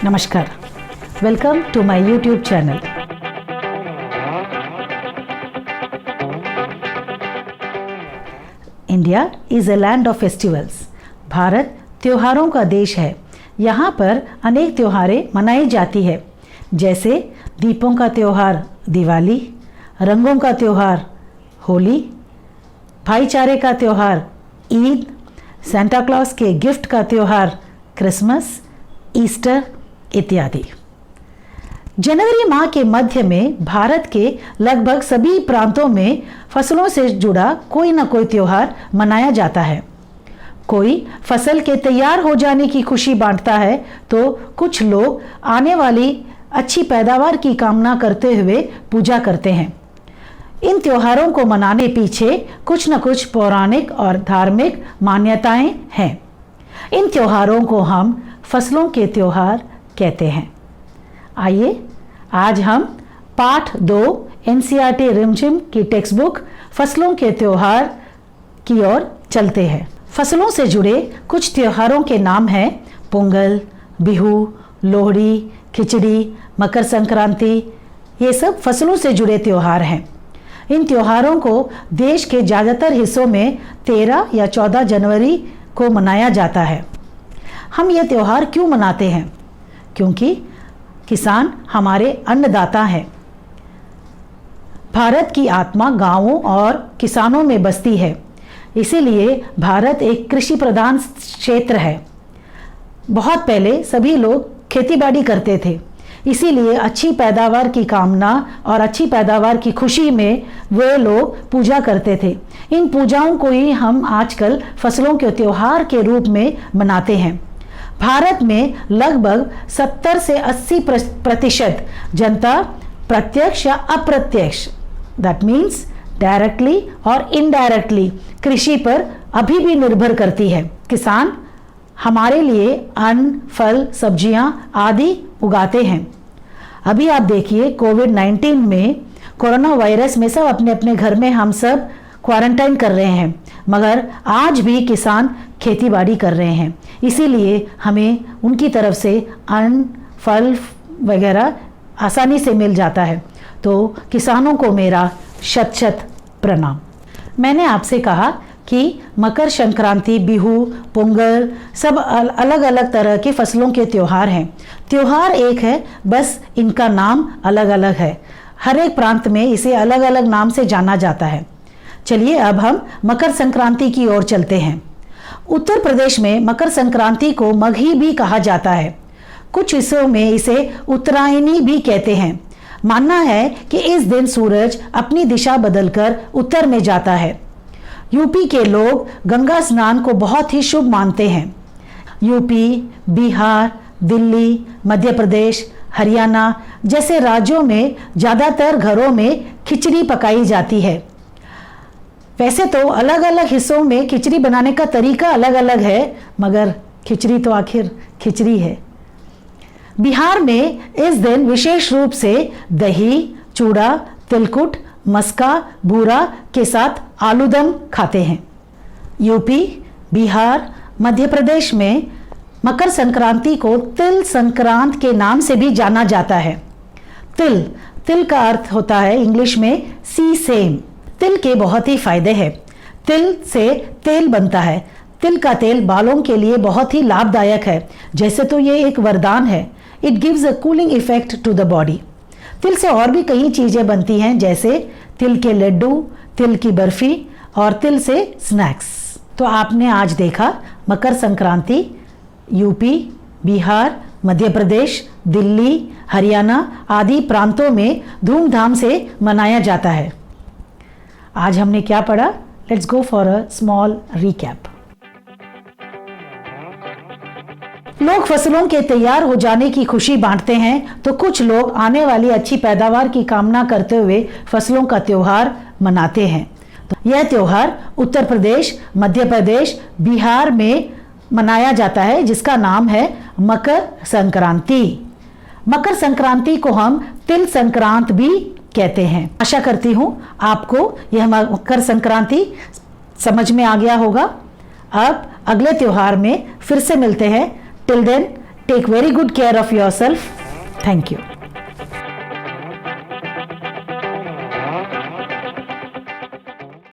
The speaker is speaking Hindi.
Namaskar. Welcome to my YouTube channel. India is a land of festivals. Bharat त्योहारों का देश है. यहाँ पर अनेक त्योहारें मनाई जाती है, जैसे दीपों का त्योहार दिवाली, रंगों का त्योहार होली, भाईचारे का त्योहार ईद, सांता क्लॉज के गिफ्ट का त्योहार क्रिसमस, ईस्टर इत्यादि. जनवरी माह के मध्य में भारत के लगभग सभी प्रांतों में फसलों से जुड़ा कोई न कोई त्योहार मनाया जाता है. कोई फसल के तैयार हो जाने की खुशी बांटता है, तो कुछ लोग आने वाली अच्छी पैदावार की कामना करते हुए पूजा करते हैं. इन त्योहारों को मनाने पीछे कुछ न कुछ पौराणिक और धार्मिक मान्यताएं हैं. इन त्योहारों को हम फसलों के त्योहार कहते हैं. आइए आज हम पाठ 2 एनसीईआरटी रिमझिम की टेक्स्ट बुक फसलों के त्योहार की ओर चलते हैं. फसलों से जुड़े कुछ त्योहारों के नाम हैं पोंगल, बिहू, लोहड़ी, खिचड़ी, मकर संक्रांति. ये सब फसलों से जुड़े त्योहार हैं. इन त्योहारों को देश के ज़्यादातर हिस्सों में 13 या 14 जनवरी को मनाया जाता है. हम ये त्यौहार क्यों मनाते हैं? क्योंकि किसान हमारे अन्नदाता हैं. भारत की आत्मा गांवों और किसानों में बसती है. इसीलिए भारत एक कृषि प्रधान क्षेत्र है. बहुत पहले सभी लोग खेतीबाड़ी करते थे, इसीलिए अच्छी पैदावार की कामना और अच्छी पैदावार की खुशी में वे लोग पूजा करते थे. इन पूजाओं को ही हम आजकल फसलों के त्योहार के रूप में मनाते हैं. भारत में लगभग 70 से 80% जनता प्रत्यक्ष या अप्रत्यक्ष, दैट मीन्स डायरेक्टली और इनडायरेक्टली, कृषि पर अभी भी निर्भर करती है. किसान हमारे लिए अन्न, फल, सब्जियां आदि उगाते हैं. अभी आप देखिए कोविड-19 में, कोरोना वायरस में सब अपने अपने घर में हम सब क्वारंटाइन कर रहे हैं, मगर आज भी किसान खेतीबाड़ी कर रहे हैं. इसीलिए हमें उनकी तरफ से अन्न, फल वगैरह आसानी से मिल जाता है. तो किसानों को मेरा शत शत प्रणाम. मैंने आपसे कहा कि मकर संक्रांति, बिहू, पोंगल सब अलग अलग तरह के फसलों के त्योहार हैं. त्योहार एक है, बस इनका नाम अलग अलग है. हर एक प्रांत में इसे अलग अलग नाम से जाना जाता है. चलिए अब हम मकर संक्रांति की ओर चलते हैं. उत्तर प्रदेश में मकर संक्रांति को मघी भी कहा जाता है. कुछ हिस्सों में इसे उत्तरायणी भी कहते हैं. मानना है कि इस दिन सूरज अपनी दिशा बदलकर उत्तर में जाता है. यूपी के लोग गंगा स्नान को बहुत ही शुभ मानते हैं. यूपी, बिहार, दिल्ली, मध्य प्रदेश, हरियाणा जैसे राज्यों में ज़्यादातर घरों में खिचड़ी पकाई जाती है. वैसे तो अलग अलग हिस्सों में खिचड़ी बनाने का तरीका अलग अलग है, मगर खिचड़ी तो आखिर खिचड़ी है. बिहार में इस दिन विशेष रूप से दही, चूड़ा, तिलकुट, मस्का, बूरा के साथ आलूदम खाते हैं. यूपी, बिहार, मध्य प्रदेश में मकर संक्रांति को तिल संक्रांत के नाम से भी जाना जाता है. तिल का अर्थ होता है इंग्लिश में सीसेम. तिल के बहुत ही फायदे हैं. तिल से तेल बनता है. तिल का तेल बालों के लिए बहुत ही लाभदायक है. जैसे तो ये एक वरदान है. It gives a cooling effect to the body. तिल से और भी कई चीज़ें बनती हैं, जैसे तिल के लड्डू, तिल की बर्फी और तिल से स्नैक्स. तो आपने आज देखा मकर संक्रांति यूपी, बिहार, मध्य प्रदेश, दिल्ली, हरियाणा आदि प्रांतों में धूमधाम से मनाया जाता है. आज हमने क्या पढ़ा? Let's go for a small recap. लोग फसलों के तैयार हो जाने की खुशी बांटते हैं, तो कुछ लोग आने वाली अच्छी पैदावार की कामना करते हुए फसलों का त्योहार मनाते हैं. यह त्योहार उत्तर प्रदेश, मध्य प्रदेश, बिहार में मनाया जाता है, जिसका नाम है मकर संक्रांति. मकर संक्रांति को हम तिल संक्रांत भी कहते हैं. आशा करती हूँ आपको यह मकर संक्रांति समझ में आ गया होगा. अब अगले त्योहार में फिर से मिलते हैं. Till then Take very good care of yourself. Thank you.